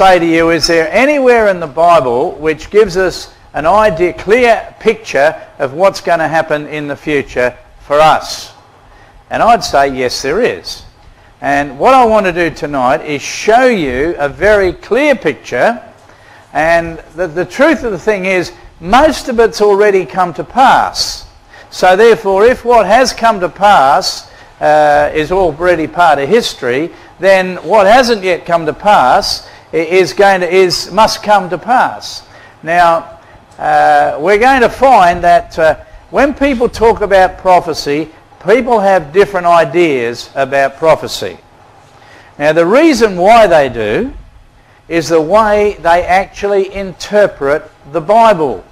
say to you, is there anywhere in the Bible which gives us an idea, clear picture of what's going to happen in the future for us? And I'd say yes, there is. And what I want to do tonight is show you a very clear picture. And the truth of the thing is, most of it's already come to pass. So therefore, if what has come to pass is already part of history, then what hasn't yet come to pass must come to pass. Now, we're going to find that when people talk about prophecy, people have different ideas about prophecy. Now, the reason why they do is the way they actually interpret the Bible.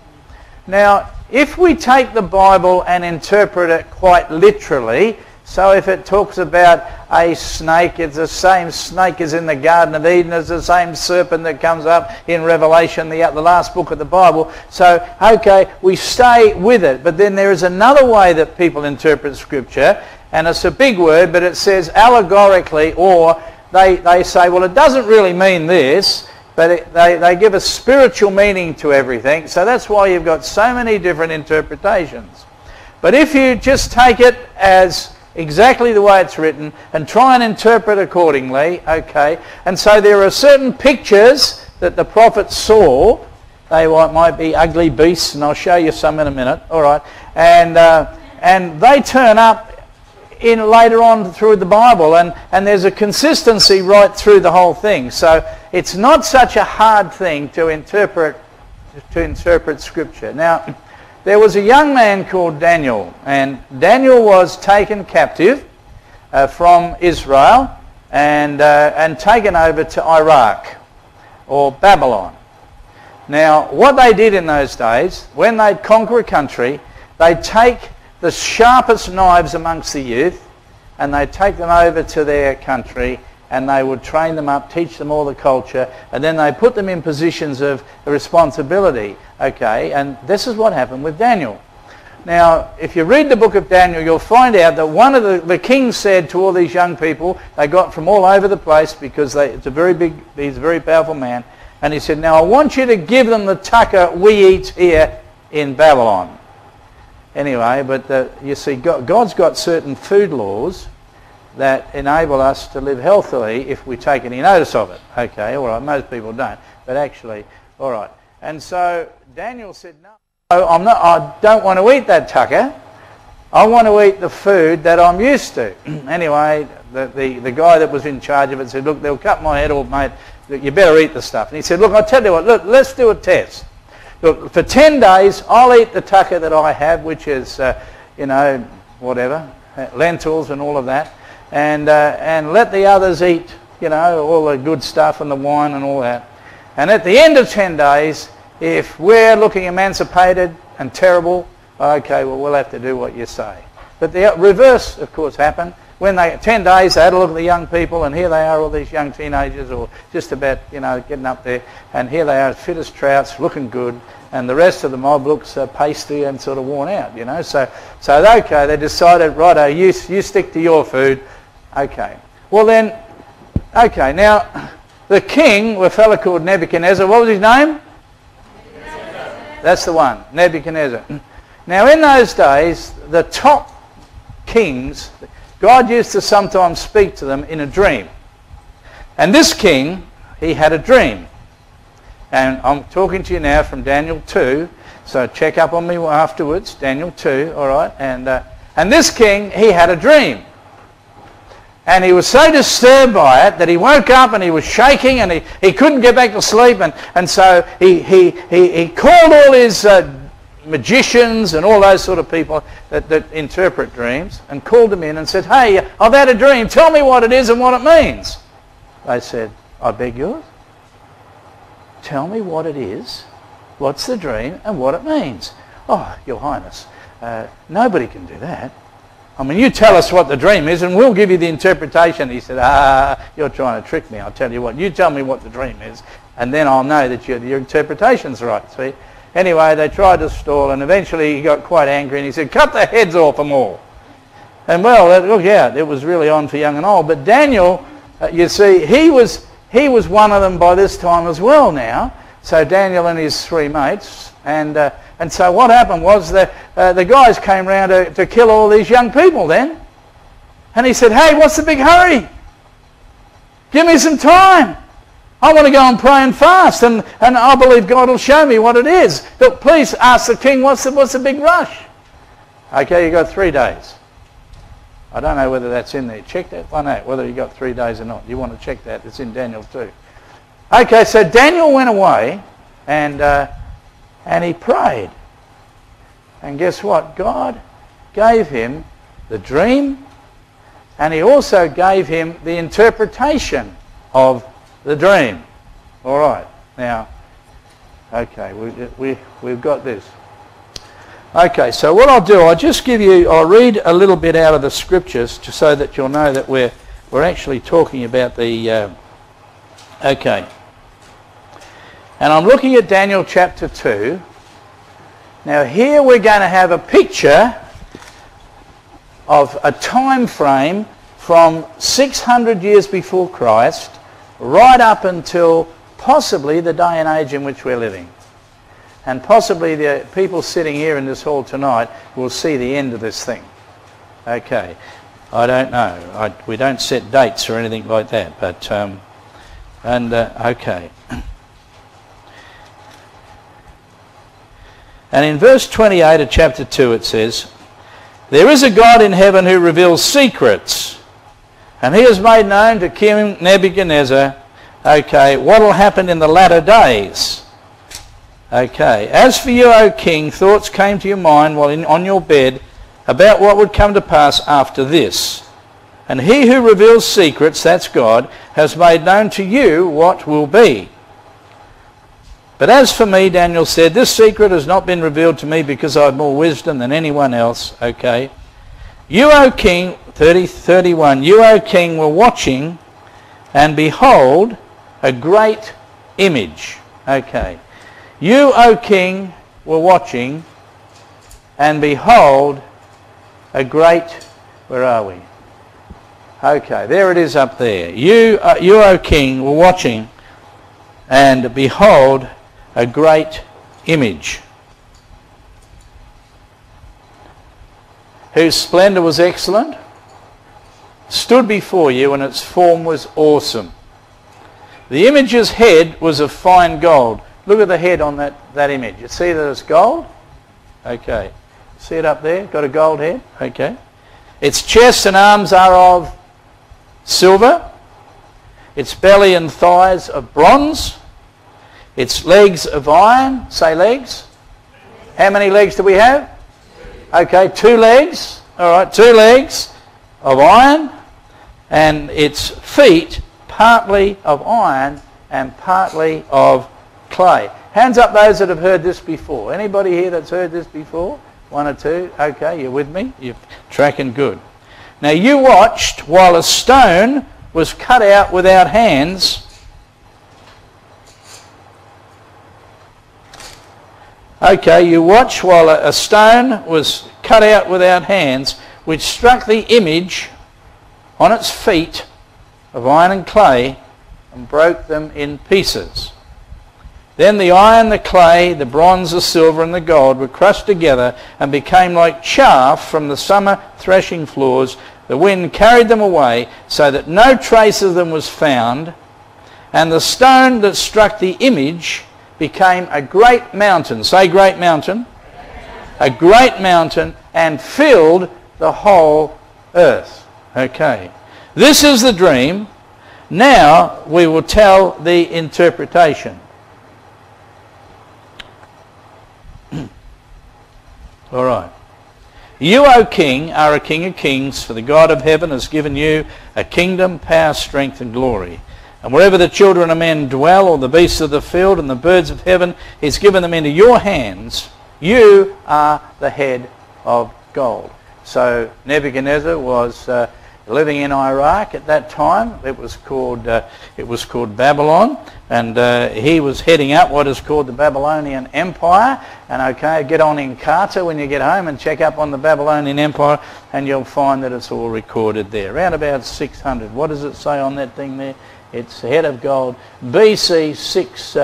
Now, if we take the Bible and interpret it quite literally, so if it talks about a snake, it's the same snake as in the Garden of Eden, it's the same serpent that comes up in Revelation, the last book of the Bible. So, okay, we stay with it. But then there is another way that people interpret Scripture, and it's a big word, but it says allegorically, or they say, well, it doesn't really mean this, but they give a spiritual meaning to everything. So that's why you've got so many different interpretations. But if you just take it as exactly the way it's written and try and interpret accordingly, okay, and so there are certain pictures that the prophets saw. They might be ugly beasts, and I'll show you some in a minute, all right, and they turn up in later on through the Bible, and there's a consistency right through the whole thing. So it's not such a hard thing to interpret Scripture. Now, there was a young man called Daniel, and Daniel was taken captive from Israel and taken over to Iraq or Babylon. Now, what they did in those days, when they'd conquer a country, they'd take the sharpest knives amongst the youth, and they'd take them over to their country, and they would train them up, teach them all the culture, and then they put them in positions of responsibility. Okay, and this is what happened with Daniel. Now, if you read the book of Daniel, you'll find out that one of the king said to all these young people, they got from all over the place because he's a very powerful man, and he said, now I want you to give them the tucker we eat here in Babylon. Anyway, but you see, God's got certain food laws that enable us to live healthily if we take any notice of it. Okay, all right, most people don't, but actually, all right. And so Daniel said, no, I don't want to eat that tucker. I want to eat the food that I'm used to. Anyway, the guy that was in charge of it said, look, they'll cut my head off, mate. You better eat the stuff. And he said, look, I'll tell you what, look, let's do a test. Look, for 10 days, I'll eat the tucker that I have, which is, whatever, lentils and all of that, and let the others eat, all the good stuff and the wine and all that. And at the end of 10 days, if we're looking emancipated and terrible, okay, well, we'll have to do what you say. But the reverse, of course, happened. When 10 days, they had a look at the young people, and here they are, all these young teenagers, or just about, getting up there, and here they are, fit as trouts, looking good, and the rest of the mob looks pasty and sort of worn out, So okay, they decided, righto, you stick to your food. Okay. Well then, okay, now, the king, a fellow called Nebuchadnezzar, what was his name? That's the one, Nebuchadnezzar. Now, in those days, the top kings, God used to sometimes speak to them in a dream. And this king, he had a dream. And I'm talking to you now from Daniel 2, so check up on me afterwards, Daniel 2, all right? And this king, he had a dream. And he was so disturbed by it that he woke up and he was shaking and he couldn't get back to sleep. And so he called all his magicians and all those sort of people that interpret dreams and called them in and said, hey, I've had a dream. Tell me what it is and what it means. They said, I beg yours? Tell me what it is, what's the dream, and what it means. Oh, Your Highness, nobody can do that. I mean, you tell us what the dream is and we'll give you the interpretation. He said, you're trying to trick me. I'll tell you what. You tell me what the dream is and then I'll know that your interpretation's right. See? Anyway, they tried to stall and eventually he got quite angry and he said, cut the heads off them all. And well, look out, it was really on for young and old. But Daniel, you see, he was he was one of them by this time as well now. So Daniel and his three mates. And so what happened was the guys came round to kill all these young people then. And he said, hey, what's the big hurry? Give me some time. I want to go and pray and fast, and I believe God will show me what it is. Look, please ask the king, what's the big rush? Okay, you got 3 days. I don't know whether that's in there. Check that one out, whether you got 3 days or not. You want to check that. It's in Daniel 2. Okay, so Daniel went away, and he prayed. And guess what? God gave him the dream, and he also gave him the interpretation of the dream. All right. Now, okay, we've got this. Okay, so what I'll do, I'll read a little bit out of the scriptures just so that you'll know that we're actually talking about the... okay. And I'm looking at Daniel chapter 2. Now here we're going to have a picture of a time frame from 600 years before Christ right up until possibly the day and age in which we're living. And possibly the people sitting here in this hall tonight will see the end of this thing. Okay. I don't know. We don't set dates or anything like that. But, okay. And in verse 28 of chapter 2 it says, there is a God in heaven who reveals secrets, and he has made known to King Nebuchadnezzar, okay, what will happen in the latter days. Okay, as for you, O king, thoughts came to your mind while on your bed about what would come to pass after this. And he who reveals secrets, that's God, has made known to you what will be. But as for me, Daniel said, this secret has not been revealed to me because I have more wisdom than anyone else. Okay. You, O king, 31, you, O king, were watching, and behold, a great image. Okay. You, O king, were watching, and behold, a great... Where are we? Okay, there it is up there. You, O king, were watching, and behold, a great image, whose splendor was excellent, stood before you, and its form was awesome. The image's head was of fine gold. Look at the head on that image. You see that it's gold? Okay. See it up there? Got a gold head? Okay. Its chest and arms are of silver. Its belly and thighs of bronze. Its legs of iron. Say legs. How many legs do we have? Okay, 2 legs. All right, 2 legs of iron. And its feet partly of iron and partly of clay. Hands up those that have heard this before. Anybody here that's heard this before? 1 or 2? Okay, you're with me? You're tracking good. Now you watched while a stone was cut out without hands. Okay, you watched while a stone was cut out without hands, which struck the image on its feet of iron and clay and broke them in pieces. Then the iron, the clay, the bronze, the silver and the gold were crushed together and became like chaff from the summer threshing floors. The wind carried them away so that no trace of them was found. And the stone that struck the image became a great mountain. Say great mountain. A great mountain, and filled the whole earth. Okay. This is the dream. Now we will tell the interpretation. All right. You, O king, are a king of kings, for the God of heaven has given you a kingdom, power, strength and glory. And wherever the children of men dwell, or the beasts of the field and the birds of heaven, he's given them into your hands. You are the head of gold. So Nebuchadnezzar was living in Iraq at that time. It was called Babylon, and he was heading up what is called the Babylonian Empire. And okay, get on in Carter when you get home and check up on the Babylonian Empire, and you'll find that it's all recorded there. Around about 600. What does it say on that thing there? It's a head of gold. BC 6,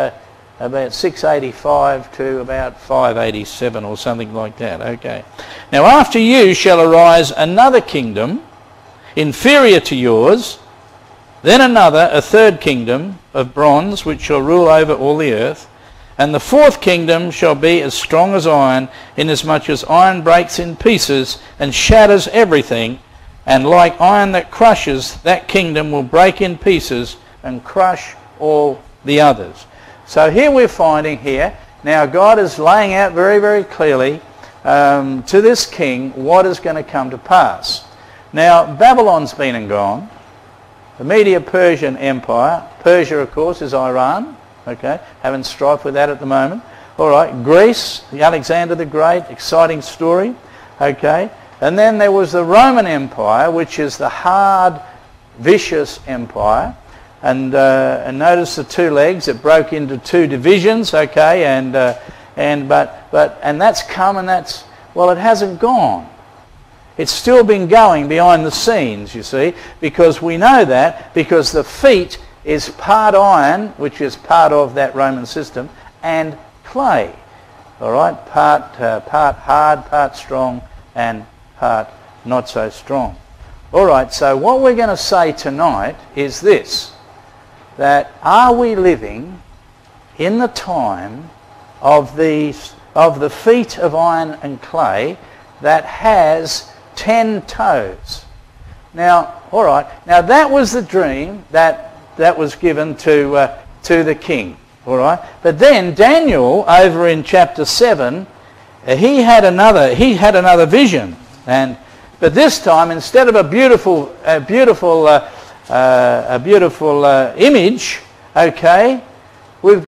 about 685 to about 587 or something like that. Okay. Now after you shall arise another kingdom inferior to yours, then another, a third kingdom of bronze, which shall rule over all the earth. And the fourth kingdom shall be as strong as iron, inasmuch as iron breaks in pieces and shatters everything. And like iron that crushes, that kingdom will break in pieces and crush all the others. So here we're finding here, now God is laying out very, very clearly to this king what is going to come to pass. Now Babylon's been and gone. The Medo-Persian Empire, Persia of course is Iran, okay, having strife with that at the moment. All right, Greece, the Alexander the Great, exciting story, okay. And then there was the Roman Empire, which is the hard, vicious empire. And notice the two legs, it broke into two divisions, okay, and that's come and that's, well, it hasn't gone. It's still been going behind the scenes, you see, because we know that because the feet is part iron, which is part of that Roman system, and clay. All right, part hard, part strong, and part not so strong. All right, so what we're going to say tonight is this, that are we living in the time of the feet of iron and clay that has 10 toes? Now, all right, now that was the dream that was given to the king, all right. But then Daniel, over in chapter 7, he had another vision, but this time instead of a beautiful image, okay, we've